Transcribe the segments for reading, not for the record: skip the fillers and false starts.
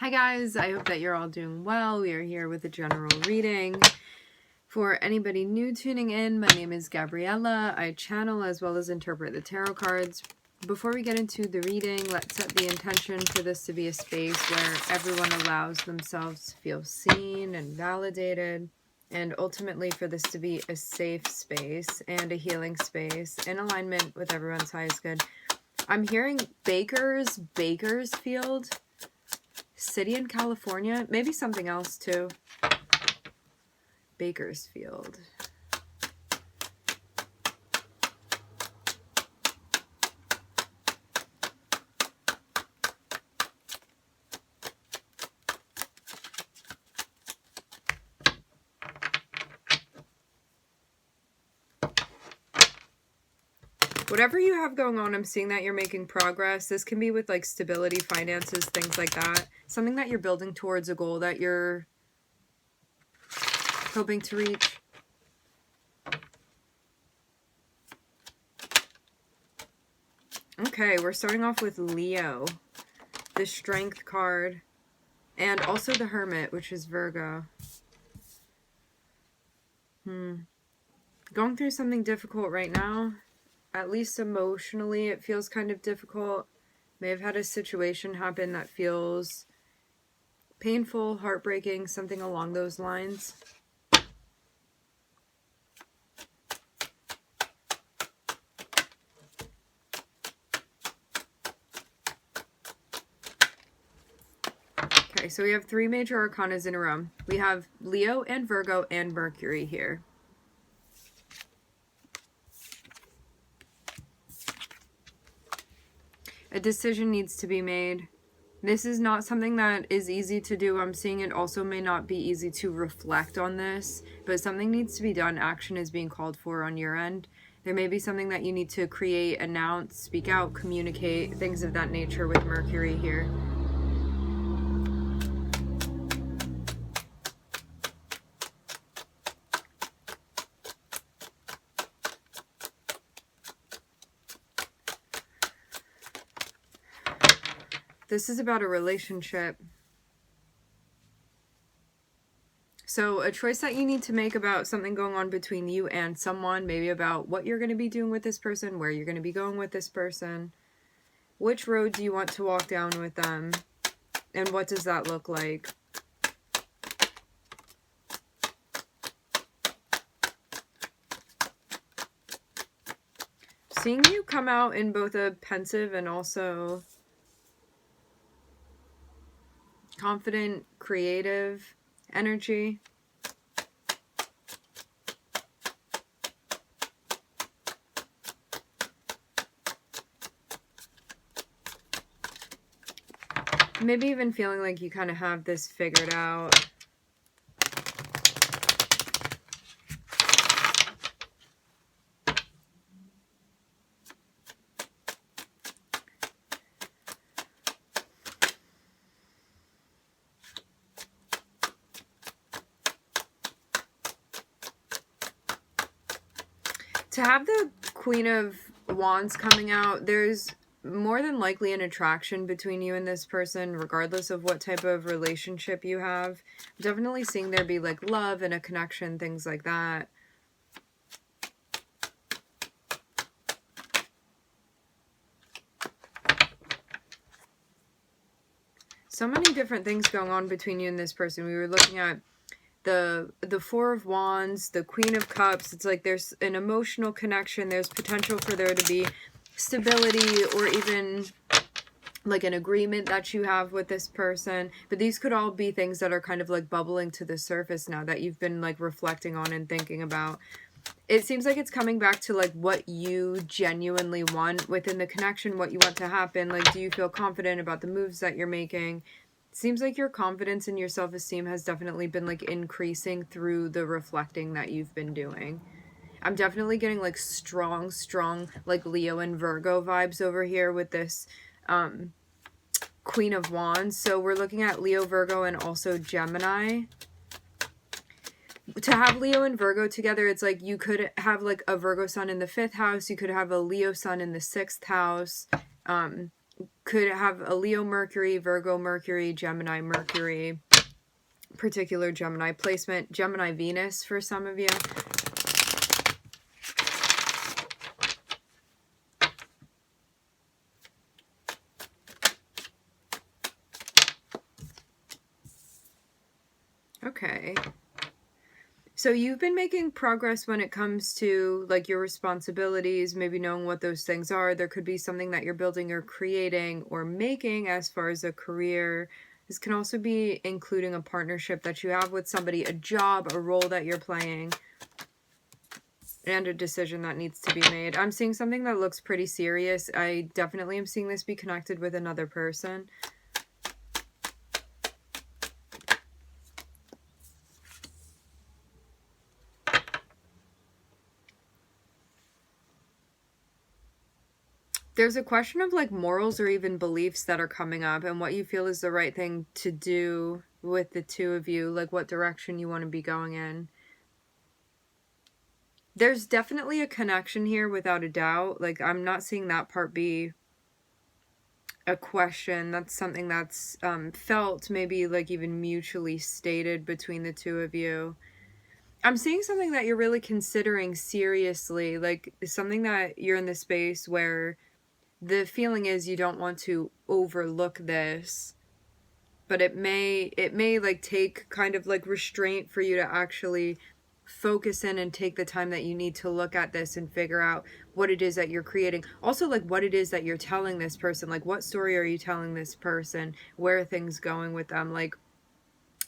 Hi guys, I hope that you're all doing well. We are here with a general reading. For anybody new tuning in, my name is Gabriella. I channel as well as interpret the tarot cards. Before we get into the reading, let's set the intention for this to be a space where everyone allows themselves to feel seen and validated, and ultimately for this to be a safe space and a healing space in alignment with everyone's highest good. I'm hearing Bakersfield City in California, maybe something else too. Bakersfield. Whatever you have going on, I'm seeing that you're making progress. This can be with like stability, finances, things like that. Something that you're building towards, a goal that you're hoping to reach. Okay, we're starting off with Leo, the Strength card, and also the Hermit, which is Virgo. Going through something difficult right now. At least emotionally, it feels kind of difficult. May have had a situation happen that feels painful, heartbreaking, something along those lines. Okay, so we have three major arcanas in a row. We have Leo and Virgo and Mercury here. A decision needs to be made. This is not something that is easy to do. I'm seeing it also may not be easy to reflect on this, but something needs to be done. Action is being called for on your end. There may be something that you need to create, announce, speak out, communicate, things of that nature with Mercury here. This is about a relationship. So a choice that you need to make about something going on between you and someone, maybe about what you're going to be doing with this person, where you're going to be going with this person. Which road do you want to walk down with them? And what does that look like? Seeing you come out in both a pensive and also confident, creative energy. Maybe even feeling like you kind of have this figured out. To have the Queen of Wands coming out, there's more than likely an attraction between you and this person, regardless of what type of relationship you have. I'm definitely seeing there be like love and a connection, things like that. So many different things going on between you and this person. We were looking at the Four of Wands, the Queen of Cups. It's like there's an emotional connection. There's potential for there to be stability or even like an agreement that you have with this person. But these could all be things that are kind of like bubbling to the surface now that you've been like reflecting on and thinking about. It seems like it's coming back to like what you genuinely want within the connection, what you want to happen. Like, do you feel confident about the moves that you're making? Seems like your confidence and your self-esteem has definitely been like increasing through the reflecting that you've been doing. I'm definitely getting like strong like Leo and Virgo vibes over here with this Queen of Wands. So we're looking at Leo, Virgo, and also Gemini. To have Leo and Virgo together, it's like you could have like a Virgo sun in the 5th house. You could have a Leo sun in the 6th house. Could have a Leo Mercury, Virgo Mercury, Gemini Mercury, particular Gemini placement, Gemini Venus for some of you. Okay. So you've been making progress when it comes to like your responsibilities, maybe knowing what those things are. There could be something that you're building or creating or making as far as a career. This can also be including a partnership that you have with somebody, a job, a role that you're playing, and a decision that needs to be made. I'm seeing something that looks pretty serious. I definitely am seeing this be connected with another person. There's a question of like morals or even beliefs that are coming up and what you feel is the right thing to do with the two of you, like what direction you want to be going in. There's definitely a connection here without a doubt. Like I'm not seeing that part be a question. That's something that's felt, maybe like even mutually stated between the two of you. I'm seeing something that you're really considering seriously, like something that you're in the space where the feeling is you don't want to overlook this, but it may like take kind of like restraint for you to actually focus in and take the time that you need to look at this and figure out what it is that you're creating. Also, like what it is that you're telling this person, like what story are you telling this person, where are things going with them, like,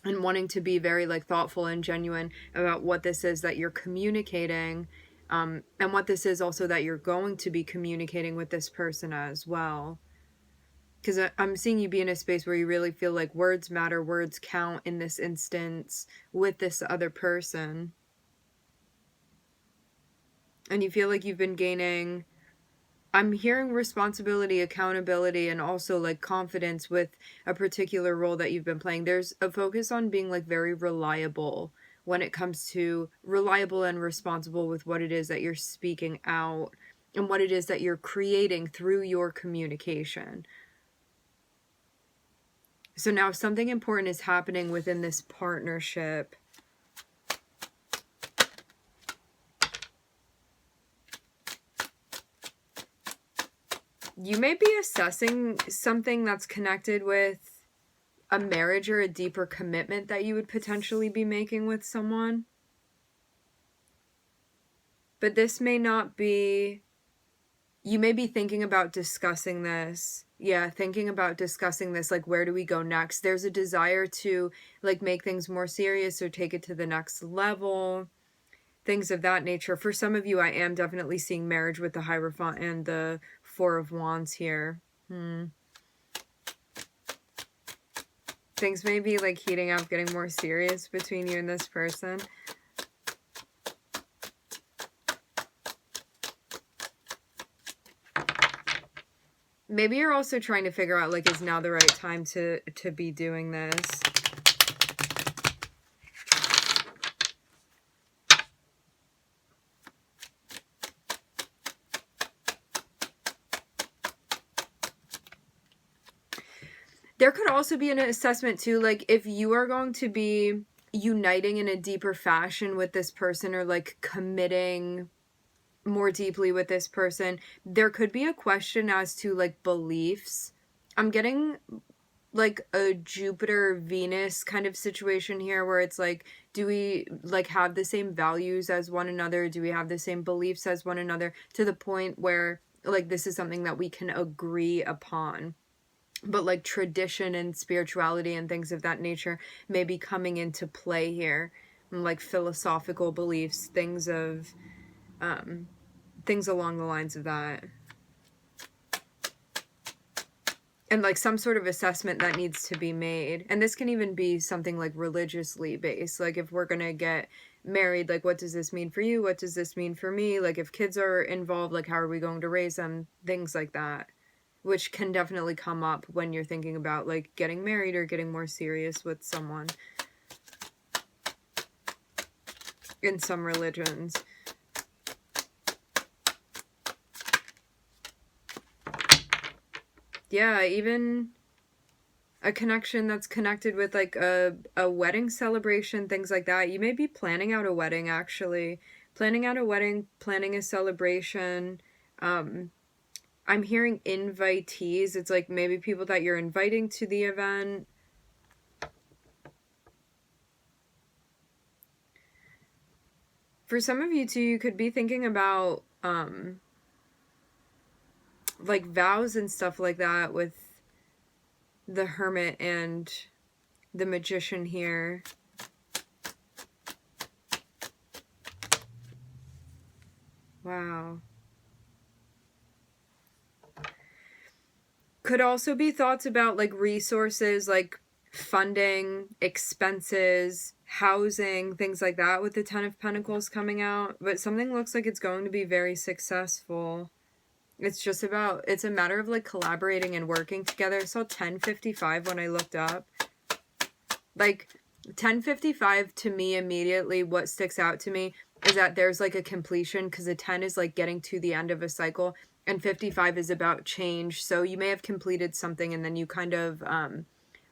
and wanting to be very like thoughtful and genuine about what this is that you're communicating. And what this is also that you're going to be communicating with this person as well. Because I'm seeing you be in a space where you really feel like words matter, words count in this instance with this other person. And you feel like you've been gaining, I'm hearing responsibility, accountability, and also like confidence with a particular role that you've been playing. There's a focus on being like very reliable when it comes to reliable and responsible with what it is that you're speaking out and what it is that you're creating through your communication. So now something important is happening within this partnership. You may be assessing something that's connected with a marriage or a deeper commitment that you would potentially be making with someone. But this may not be, you may be thinking about discussing this. Yeah, thinking about discussing this, like where do we go next? There's a desire to like make things more serious or take it to the next level. Things of that nature. For some of you, I am definitely seeing marriage with the Hierophant and the Four of Wands here. Things may be like heating up, getting more serious between you and this person. Maybe you're also trying to figure out like, is now the right time to be doing this? There could also be an assessment too, like if you are going to be uniting in a deeper fashion with this person or like committing more deeply with this person, there could be a question as to like beliefs. I'm getting like a Jupiter Venus kind of situation here where it's like, do we like have the same values as one another? Do we have the same beliefs as one another, to the point where like this is something that we can agree upon? But like tradition and spirituality and things of that nature may be coming into play here, like philosophical beliefs, things of things along the lines of that. And like some sort of assessment that needs to be made. And this can even be something like religiously based. Like if we're gonna get married, like what does this mean for you? What does this mean for me? Like if kids are involved, like how are we going to raise them? Things like that, which can definitely come up when you're thinking about like getting married or getting more serious with someone in some religions. Yeah, even a connection that's connected with like a wedding celebration, things like that. You may be planning out a wedding, actually. Planning out a wedding, planning a celebration. I'm hearing invitees. It's like maybe people that you're inviting to the event. For some of you too, you could be thinking about like vows and stuff like that with the Hermit and the Magician here. Wow. Could also be thoughts about like resources, like funding, expenses, housing, things like that with the Ten of Pentacles coming out. But something looks like it's going to be very successful. It's just about, it's a matter of like collaborating and working together. I saw 1055 when I looked up. Like 1055 to me immediately, what sticks out to me is that there's like a completion, because a 10 is like getting to the end of a cycle and 55 is about change. So you may have completed something and then you kind of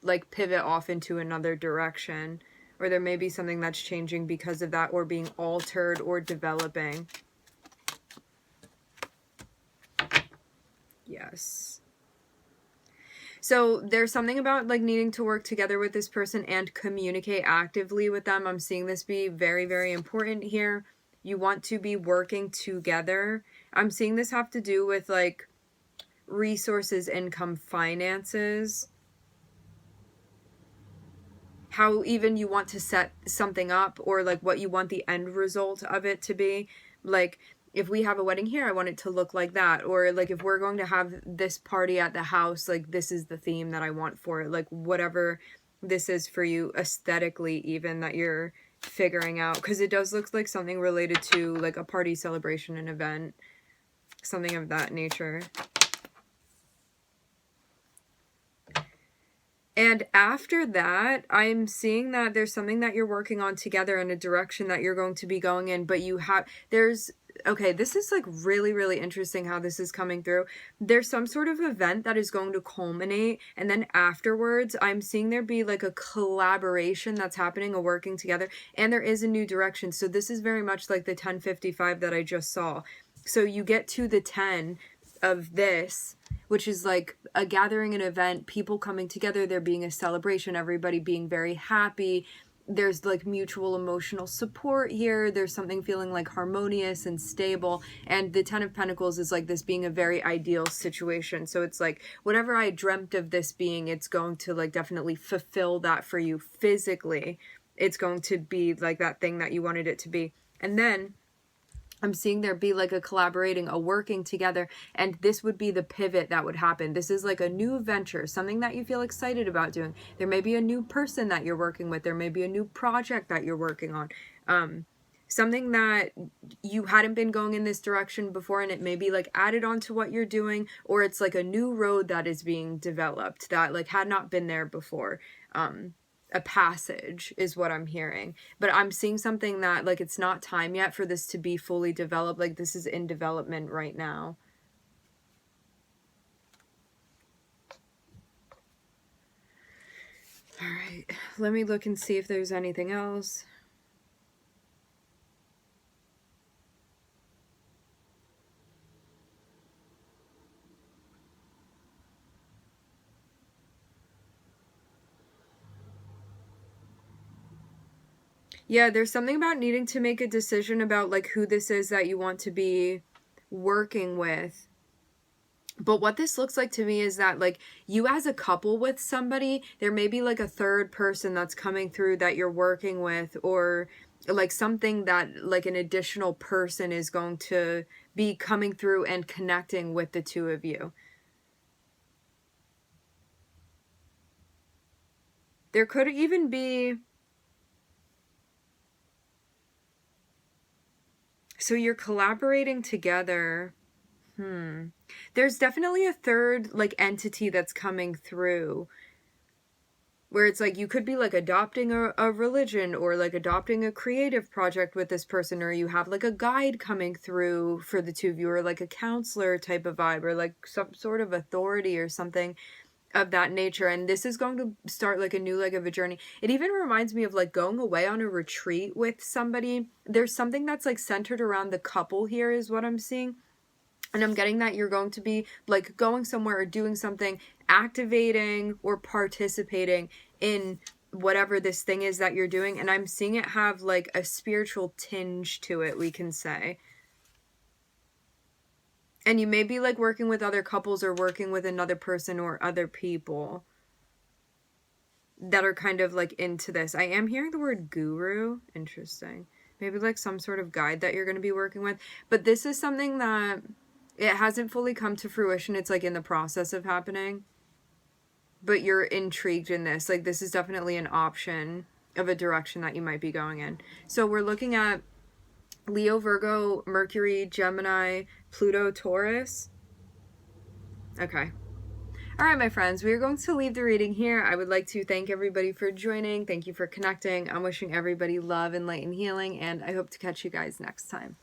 like pivot off into another direction, or there may be something that's changing because of that, or being altered or developing. Yes. So there's something about like needing to work together with this person and communicate actively with them. I'm seeing this be very, very important here. You want to be working together. I'm seeing this have to do with like resources, income, finances. How even you want to set something up, or like what you want the end result of it to be. Like, if we have a wedding here, I want it to look like that. Or like if we're going to have this party at the house, like this is the theme that I want for it. Like whatever this is for you aesthetically, even, that you're figuring out. Because it does look like something related to like a party, celebration, an event, something of that nature. And after that, I'm seeing that there's something that you're working on together in a direction that you're going to be going in, but you have, okay, this is like really, really interesting how this is coming through. There's some sort of event that is going to culminate, and then afterwards, I'm seeing there be like a collaboration that's happening, a working together, and there is a new direction. So this is very much like the 1055 that I just saw. So you get to the 10 of this, which is like a gathering, an event, people coming together, there being a celebration, everybody being very happy. There's like mutual emotional support here. There's something feeling like harmonious and stable. And the 10 of Pentacles is like this being a very ideal situation. So it's like whatever I dreamt of this being, it's going to like definitely fulfill that for you physically. It's going to be like that thing that you wanted it to be. And then I'm seeing there be like a collaborating, a working together, and this would be the pivot that would happen. This is like a new venture, something that you feel excited about doing. There may be a new person that you're working with. There may be a new project that you're working on. Something that you hadn't been going in this direction before, and it may be like added on to what you're doing, or it's like a new road that is being developed that like had not been there before. A passage is what I'm hearing, but I'm seeing something that like it's not time yet for this to be fully developed. Like this is in development right now. All right, let me look and see if there's anything else. Yeah, there's something about needing to make a decision about like who this is that you want to be working with. But what this looks like to me is that like you as a couple with somebody, there may be like a third person that's coming through that you're working with, or like something that like an additional person is going to be coming through and connecting with the two of you. There could even be, so you're collaborating together. There's definitely a third like entity that's coming through. where it's like you could be like adopting a religion or like adopting a creative project with this person, or you have like a guide coming through for the two of you, or like a counselor type of vibe, or like some sort of authority or something of that nature. And this is going to start like a new leg of a journey. It even reminds me of like going away on a retreat with somebody. There's something that's like centered around the couple here is what I'm seeing. And I'm getting that you're going to be like going somewhere or doing something, activating or participating in whatever this thing is that you're doing. And I'm seeing it have like a spiritual tinge to it, we can say. And you may be like working with other couples or working with another person or other people that are kind of like into this. I am hearing the word guru. Interesting. Maybe like some sort of guide that you're going to be working with. But this is something that it hasn't fully come to fruition. It's like in the process of happening. But you're intrigued in this. Like this is definitely an option of a direction that you might be going in. So we're looking at Leo, Virgo, Mercury, Gemini, Pluto, Taurus. Okay. All right, my friends, we are going to leave the reading here. I would like to thank everybody for joining. Thank you for connecting. I'm wishing everybody love and light and healing, and I hope to catch you guys next time.